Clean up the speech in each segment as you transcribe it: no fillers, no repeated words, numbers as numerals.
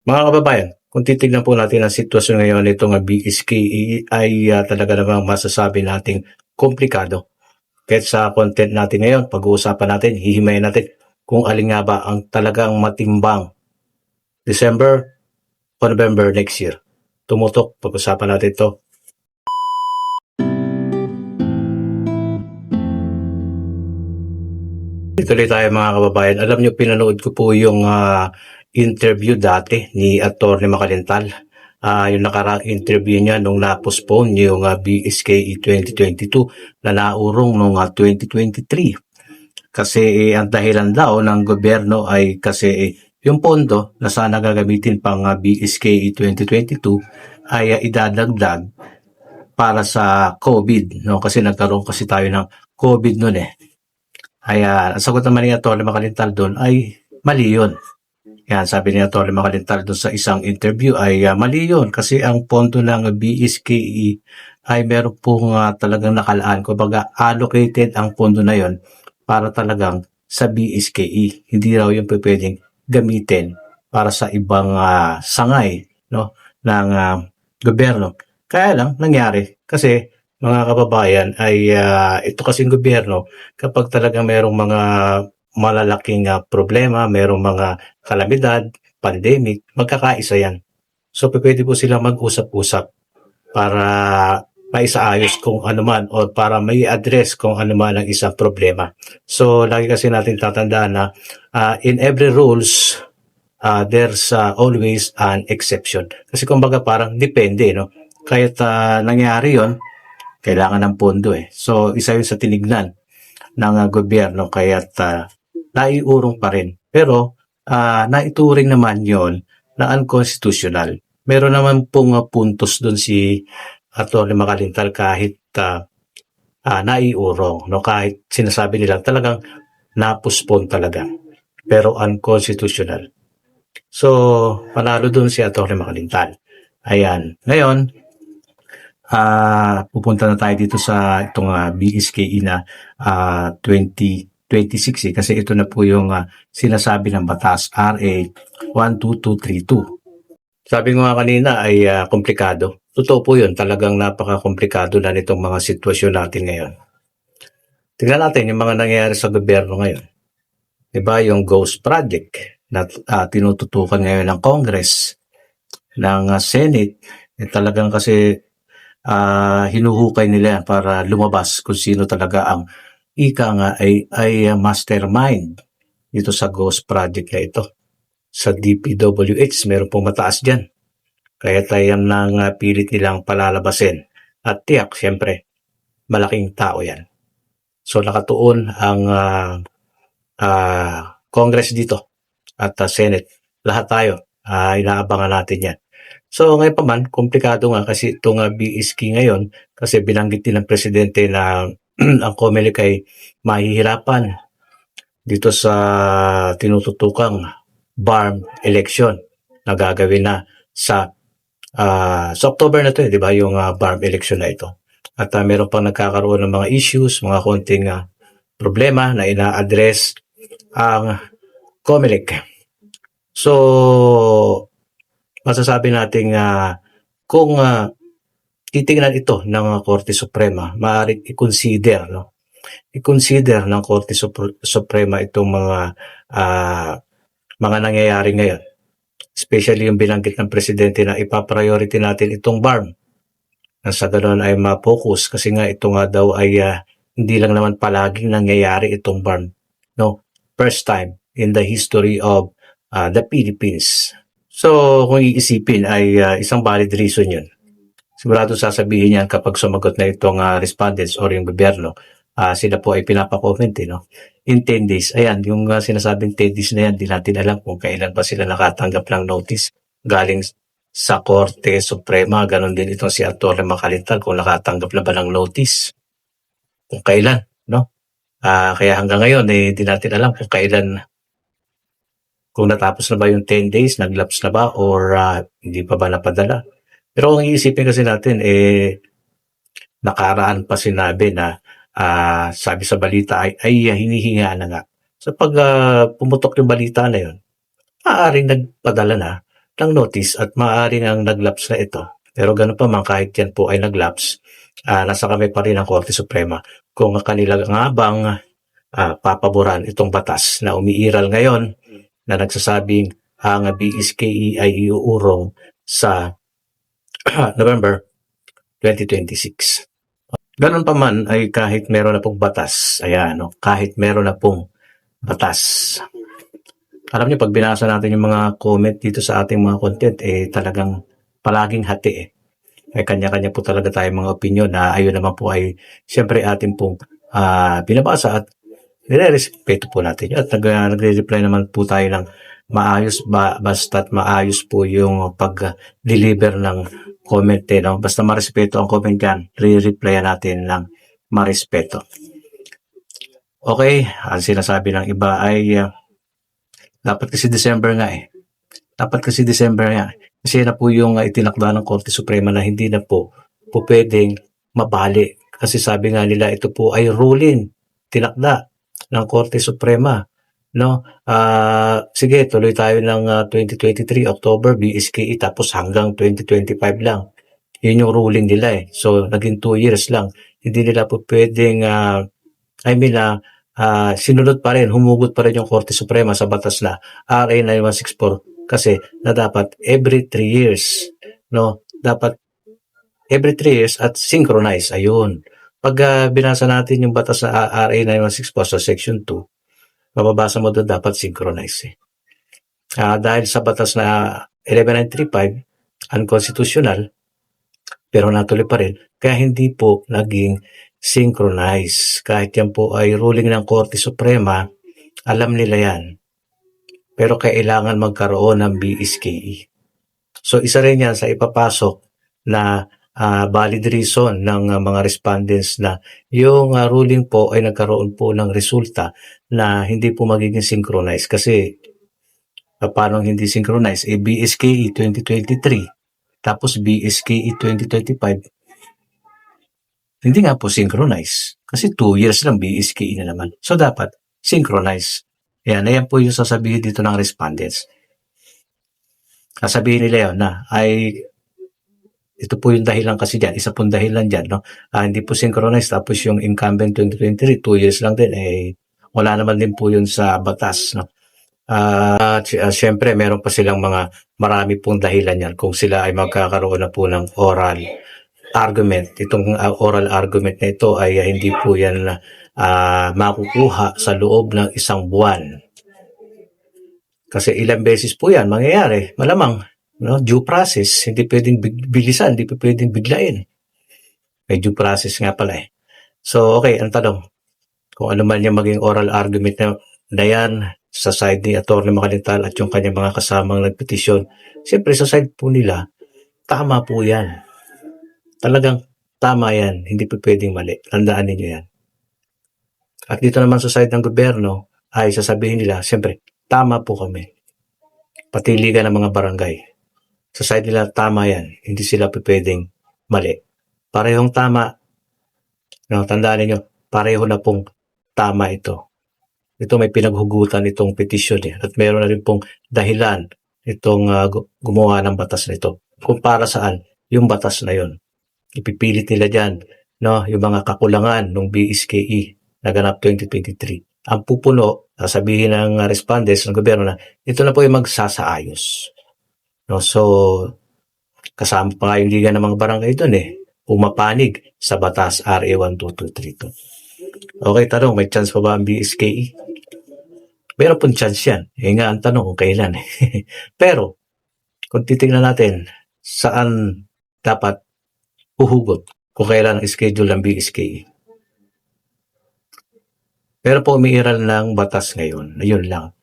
Mga kababayan, kung titignan po natin ang sitwasyon ngayon nitong BSKE ay talaga namang masasabi nating komplikado. Kahit sa content natin ngayon, pag-uusapan natin, hihimayin natin kung alin nga ba ang talagang matimbang December o November next year. Tumutok, pag-usapan natin ito. Tuloy tayo mga kababayan. Alam nyo, pinanood ko po yung interview dati ni Atty. Macalintal. Yung nakaraang interview niya nung na-postpone yung BSKE 2022 na naurong nung 2023. Kasi ang dahilan daw ng gobyerno ay kasi yung pondo na sana gagamitin pang BSKE 2022 ay idadagdag para sa COVID. No? Kasi nagkaroon kasi tayo ng COVID noon eh. Kaya ang sagot naman ni Atty. Macalintal doon ay mali yun. Yan, sabi ni Atty. Macalintal doon sa isang interview ay mali yun kasi ang pondo ng BSKE ay meron pong talagang nakalaan. Kumbaga allocated ang pondo na yon para talagang sa BSKE. Hindi raw yung pwedeng gamitin para sa ibang sangay no, ng gobyerno. Kaya lang, nangyari kasi mga kababayan ay ito kasing gobyerno kapag talaga merong mga malalaking problema, merong mga kalamidad, pandemic, magkakaisa yan. So pwede po silang mag-usap-usap para maisaayos kung ano man o para may address kung ano man ang isang problema. So lagi kasi natin tatandaan na in every rules there's always an exception. Kasi kumbaga parang depende, no? Kahit nangyari yon kailangan ng pondo eh. So, isa yun sa tinignan ng gobyerno kaya't naiurong pa rin. Pero, naituring naman yon na unconstitutional. Meron naman pong puntos doon si Atty. Macalintal kahit naiurong. No? Kahit sinasabi nila talagang napuspon talaga. Pero unconstitutional. So, panalo doon si Atty. Macalintal. Ayan. Ngayon, pupunta na tayo dito sa itong BSKE na 2026 kasi ito na po yung sinasabi ng batas RA 12232. Sabi ko nga kanina ay komplikado. Totoo po yun, talagang napaka-komplikado na nitong mga sitwasyon natin ngayon. Tingnan natin yung mga nangyayari sa gobyerno ngayon. Diba yung Ghost Project na tinututukan ngayon ng Congress, ng Senate, talagang kasi hinuhukay nila para lumabas kung sino talaga ang ika nga ay mastermind dito sa Ghost Project na ito. Sa DPWH, meron pong mataas dyan. Kaya tayo nang pilit nilang palalabasin. At tiyak, siyempre, malaking tao yan. So nakatuon ang Congress dito at Senate. Lahat tayo, inaabangan natin yan. So ngayon pa man, komplikado nga kasi itong BSK ngayon kasi binanggit din ng presidente na ang COMELEC ay mahihirapan dito sa tinututukang BARM election na gagawin na sa October na to, di ba, yung BARM election na ito. At meron pang nagkakaroon ng mga issues, mga konting problema na ina-address ang COMELEC. So, masasabi natin kung titingnan ito ng Korte Suprema, maaaring i-consider, no? I-consider ng Korte Suprema itong mga nangyayari ngayon. Especially yung binanggit ng presidente na ipapriority natin itong BARM. Na sa ganoon ay ma-focus kasi nga ito nga daw ay hindi lang naman palaging nangyayari itong BARM. No? First time in the history of the Philippines. So, kung iisipin ay isang valid reason yun. Sigurado sasabihin yan kapag sumagot na itong respondents or yung gobyerno, sila po ay pinapa-comment, no? In 10 days. Ayan, yung sinasabing 10 days na yan, di natin alam kung kailan pa sila nakatanggap ng notice galing sa Korte Suprema. Ganon din itong si Atty. Macalintal kung nakatanggap na ba ng notice. Kung kailan, no? Kaya hanggang ngayon, di natin alam kung kailan, kung natapos na ba yung 10 days, naglaps na ba, or hindi pa ba napadala. Pero kung iisipin kasi natin, nakaraan pa sinabi na sabi sa balita ay hinihinga na nga. So pag pumutok yung balita na yun, maaaring nagpadala na. ng notice at maaari nang nag-lapse na ito. Pero ganun pa man, kahit yan po ay nag-lapse, nasa kamay pa rin ng Korte Suprema kung kanila nga bang papaboran itong batas na umiiral ngayon na nagsasabing ang BSKE ay iuurong sa November 2026. Ganun pa man ay kahit meron na pong batas, kahit meron na pong batas. Alam niyo, pag binasa natin yung mga comment dito sa ating mga content, talagang palaging hati May kanya-kanya po talaga tayong mga opinion na ayun naman po ay siyempre atin pong binabasa at nire-respeto po natin. At nagre-reply naman po tayo ng maayos, basta't maayos po yung pag-deliver ng comment no? Basta marespeto ang comment yan, re-replyan natin ng marespeto. Okay, ang sinasabi ng iba ay dapat kasi December nga Dapat kasi December nga. Kasi na po yung itinakda ng Korte Suprema na hindi na po pwedeng mabali. Kasi sabi nga nila ito po ay ruling tinakda ng Korte Suprema. No? Sige, tuloy tayo ng 2023 October BSKE tapos hanggang 2025 lang. Yun yung ruling nila So, naging 2 years lang. Hindi nila po pwedeng, sinunod pa rin, humugot pa rin yung Korte Suprema sa batas na RA 9164 kasi na dapat every 3 years. No? Dapat every 3 years at synchronize. Ayun. Pag binasa natin yung batas na RA 9164 sa Section 2, mababasa mo doon dapat synchronize dahil sa batas na 11935 unconstitutional pero natuloy pa rin kaya hindi po naging synchronize kahit yan po ay ruling ng Korte Suprema, alam nila yan pero kailangan magkaroon ng BSKE. So isa rin yan sa ipapasok na valid reason ng mga respondents na yung ruling po ay nagkaroon po ng resulta na hindi po magiging synchronized kasi paano hindi synchronized? BSKE 2023 tapos BSKE 2025 hindi nga po synchronized kasi 2 years lang BSKE na naman. So dapat synchronized. Ayan po yung sasabihin dito ng respondents. Sasabihin nila yun na ay ito po yung dahilan kasi dyan. Isa pong dahilan dyan, no? Hindi po synchronized. Tapos yung incumbent 2023, 2 years lang din. Wala naman din po yun sa batas, no? Siyempre, meron pa silang marami pong dahilan yan kung sila ay magkakaroon na po ng oral argument. Itong oral argument na ito ay hindi po yan makukuha sa loob ng 1 buwan. Kasi ilang beses po yan mangyayari. Malamang. No, due process, hindi pwedeng bilisan, hindi pwedeng biglain. May due process nga pala So, okay, ang tanong, kung ano man yung maging oral argument na yan sa side ni Atty. Makalintal at yung kanyang mga kasamang nagpetisyon, siyempre sa side po nila, tama po yan. Talagang tama yan, hindi pwedeng mali. Tandaan ninyo yan. At dito naman sa side ng gobyerno, ay sasabihin nila, siyempre, tama po kami. Pati liga ng mga barangay. Sa side nila, tama yan. Hindi sila pwedeng mali. Parehong tama. No, tandaan niyo, pareho na pong tama ito. Ito may pinaghugutan itong petisyon At mayroon na rin pong dahilan itong gumawa ng batas na ito. Kung para saan yung batas na yon. Ipipilit nila dyan no, yung mga kakulangan ng BSKE na ganap 2023. Ang pupuno, sasabihin ng respondents ng gobyerno na ito na po yung magsasaayos. No, so, kasama pa nga yung liga ng mga barangay doon pumapanig sa batas RA 12232. Okay, tanong, may chance pa ba ang BSKE? Meron pong chance yan. Nga ang tanong kung kailan Pero, kung titingnan natin, saan dapat huhugot kung kailan ang schedule ng BSKE? Pero po umiiral ng batas ngayon. Ayun lang.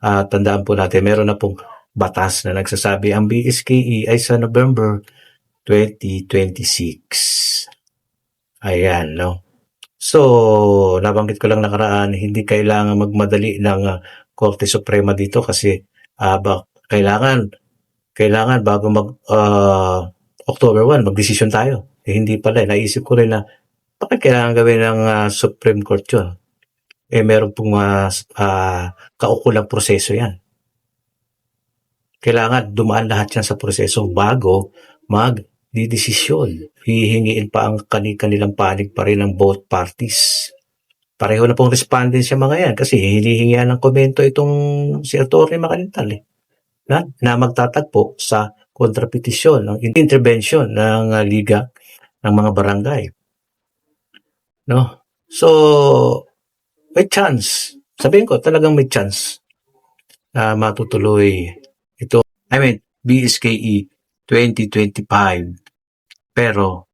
Tandaan po natin, meron na pong batas na nagsasabi ang BSKE ay sa November 2026. Ayan, no? So, nabanggit ko lang nakaraan, hindi kailangan magmadali ng Korte Suprema dito kasi kailangan bago October 1, magdesisyon tayo. Hindi pala. Naisip ko rin na bakit kailangan gawin ng Supreme Court yun? Meron pong kaukulang proseso yan. Kailangan dumaan lahat yan sa proseso bago magdidesisyon. Hihingiin pa ang kanilang panig pa rin ng both parties. Pareho na pong respondents yung mga yan kasi hinihingihan ng komento itong si Atty. Macalintal na magtatagpo sa kontrapetisyon ng intervention ng Liga ng mga barangay. No? So, may chance. Sabihin ko, talagang may chance na matutuloy ito. BSKE 2025. Pero,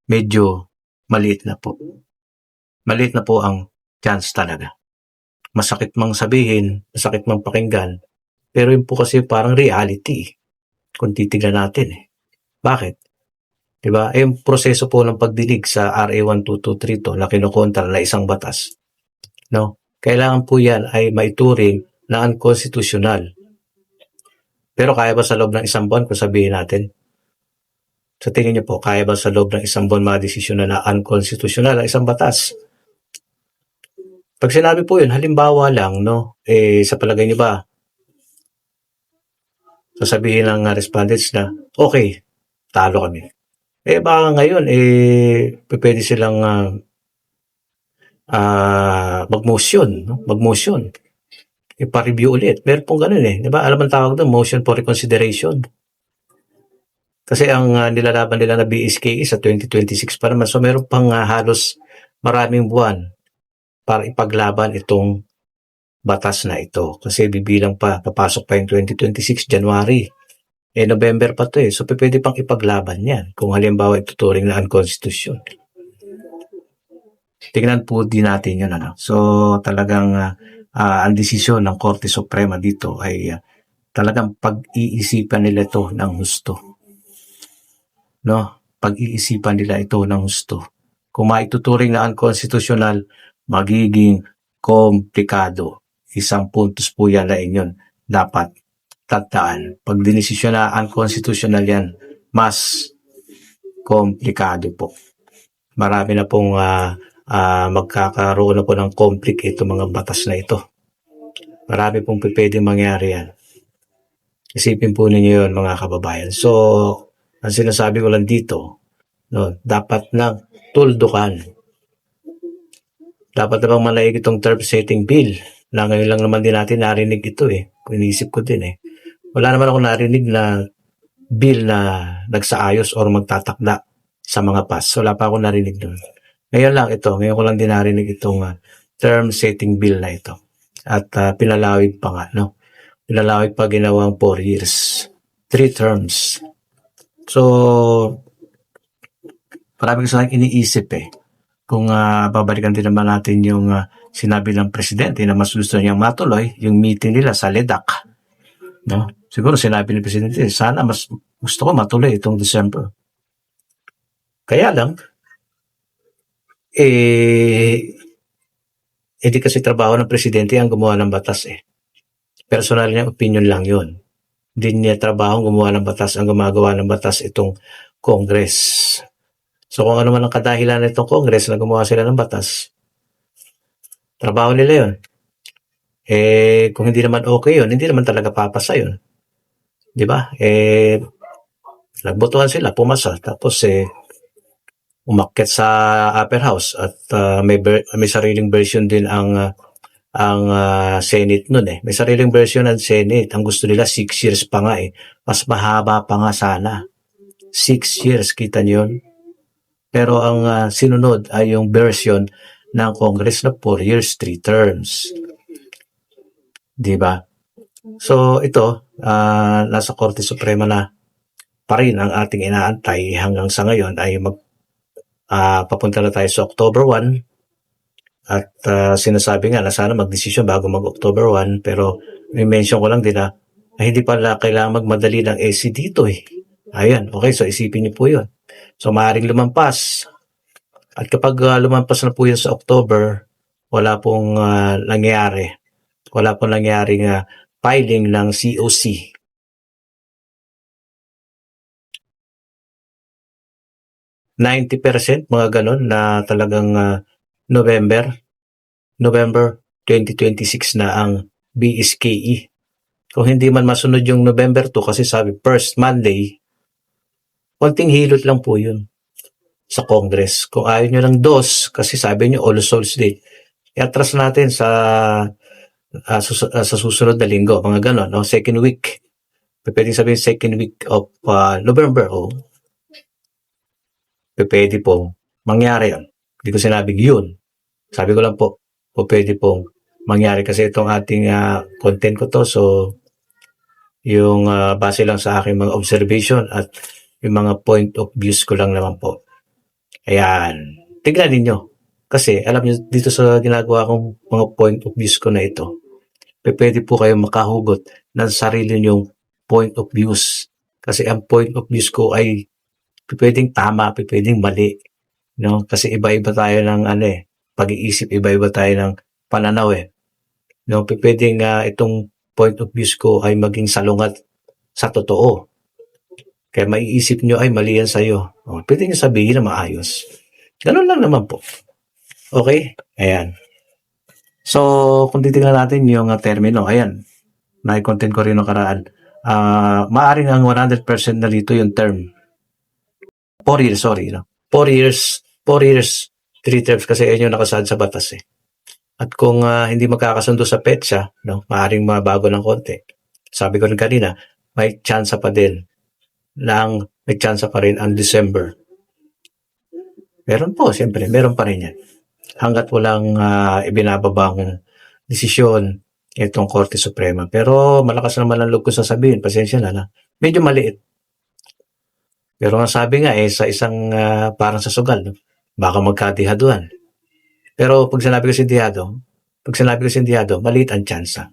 medyo maliit na po. Maliit na po ang chance talaga. Masakit mang sabihin, masakit mang pakinggan, pero yun po kasi parang reality kung titignan natin. Bakit? Diba? Yung proseso po ng pagdinig sa RA 1223 to na kinukontra na isang batas. No? Kailangan po yan ay maituring na unconstitutional. Pero kaya ba sa loob ng isang buwan kung sabihin natin? Sa tingin niyo po, kaya ba sa loob ng isang buwan madesisyon na unconstitutional ang isang batas? Pag sinabi po yun, halimbawa lang, no? Sa palagay niyo ba, sasabihin ng respondents na, okay, talo kami. Baka ngayon, pwede silang mag-motion, no? Mag-motion. Ipa-review ulit. Meron pong ganun Diba? Alam ang tawag doon, motion for reconsideration. Kasi ang nilalaban nila na BSKE sa 2026 pa naman. So meron pang halos maraming buwan para ipaglaban itong batas na ito. Kasi bibilang pa, papasok pa yung 2026, January. November pa to So pwede pang ipaglaban yan kung halimbawa ituturing na unconstitution. Tingnan po din natin yun. So talagang ang desisyon ng Korte Suprema dito ay talagang pag-iisipan nila ito ng husto. No? Pag-iisipan nila ito ng husto. Kung maituturing na unconstitutional, magiging komplikado. Isang puntos po yan na inyon dapat tandaan. Pag dinesisyon na unconstitutional yan, mas komplikado po. Marami na pong magkakaroon na po ng conflict itong mga batas na ito. Marami pong pwedeng mangyari yan. Isipin po ninyo yun mga kababayan. So, ang sinasabi ko lang dito, no, dapat na tuldukan. Dapat na bang malaig itong term setting bill na ngayon lang naman din natin narinig ito Kung inisip ko din Wala naman ako narinig na bill na nagsaayos or magtatakda sa mga pass. Wala pa ako narinig doon. Ngayon lang ito. Ngayon ko lang din narinig itong term setting bill na ito. At pinalawig pa nga. No? Pinalawig pa ginawang 4 years. 3 terms. So, marami ko sa iniisip Kung babalikan din naman natin yung sinabi ng presidente na mas gusto niyang matuloy yung meeting nila sa LEDAC. No? Siguro sinabi ni presidente, sana mas gusto ko matuloy itong December. Kaya lang, hindi kasi trabaho ng presidente ang gumawa ng batas Personal niya opinion lang yun. Hindi niya trabaho gumawa ng batas, ang gumagawa ng batas itong Congress. So kung ano man ang kadahilan nitong Congress na gumawa sila ng batas, trabaho nila yun. Kung hindi naman okay yun, hindi naman talaga papasa yun. Diba? Nagbotohan sila, pumasa. Tapos umakyat sa upper house at may sariling version din ang Senate nun May sariling version ng Senate. Ang gusto nila 6 years pa nga Mas mahaba pa nga sana. 6 years, kita niyo yun? Pero ang sinunod ay yung version ng Congress na 4 years, 3 terms. Diba? So ito, nasa Korte Suprema na pa rin ang ating inaantay hanggang sa ngayon ay papunta na tayo sa October 1 at sinasabi nga na sana magdesisyon bago mag-October 1 pero may mention ko lang din na hindi pala kailangan magmadali ng SC dito Ayan, okay, so isipin niyo po yun. So maaaring lumampas at kapag lumampas na po yun sa October, wala pong nangyari. Wala pong nangyaring filing ng COC. %90 mga ganon na talagang November 2026 na ang BSKE Kung hindi man masunod yung November 2 kasi sabi first Monday, konting hilot lang po yun sa Congress. Kung ayaw nyo ng 2, kasi sabi nyo All Souls Day, i-atras natin sa susunod na linggo, mga ganon, no? Second week. Pwede sabihin second week of November, pwede pong mangyari yun. Hindi ko sinabing yun. Sabi ko lang po, pwede pong mangyari kasi itong ating content ko to, so yung base lang sa aking mga observation at yung mga point of views ko lang naman po. Ayan, tignan ninyo. Kasi alam niyo dito sa ginagawa kong mga point of views ko na ito, pwede po kayo makahugot ng sarili niyong point of views. Kasi ang point of views ko ay pwedeng tama, pwedeng mali. No? Kasi iba-iba tayo ng pag-iisip, iba-iba tayo ng pananaw No? Pwedeng itong point of views ko ay maging salungat sa totoo. Kaya maiisip nyo ay mali yan sa'yo. Pwede nyo sabihin na maayos. Ganun lang naman po. Okay? Ayan. So, kung titignan natin yung termino, ayan, nai-content ko rin ng karaan. Maaring ang 100% na dito yung term. 4 years, sorry. No? 4 years, 3 terms kasi yun yung nakasaad sa batas At kung hindi magkakasundo sa petsa, no, maaring mabago ng konti. Sabi ko rin kanina, may chance pa din may chance pa rin ang December. Meron po, siyempre, meron pa rin yan. Hanggat walang ibinababang desisyon itong Korte Suprema. Pero malakas naman ang loob ko sasabihin, pasensya na, medyo maliit. Pero ang sabi nga sa isang parang sa sugal, no? Baka magkadihaduan. Pero pag sinabi ko sindihado, maliit ang tsansa.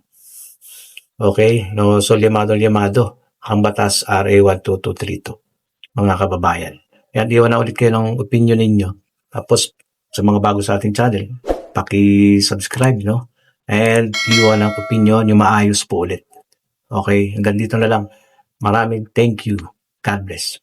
Okay? No, so llamado ang batas RA 12232. Mga kababayan. Yan, iwan na ulit kayo ng opinion ninyo. Tapos, sa mga bago sa ating channel, paki-subscribe, no? And iwan ng opinion, yung maayos po ulit. Okay? Hanggang dito na lang. Maraming thank you. God bless.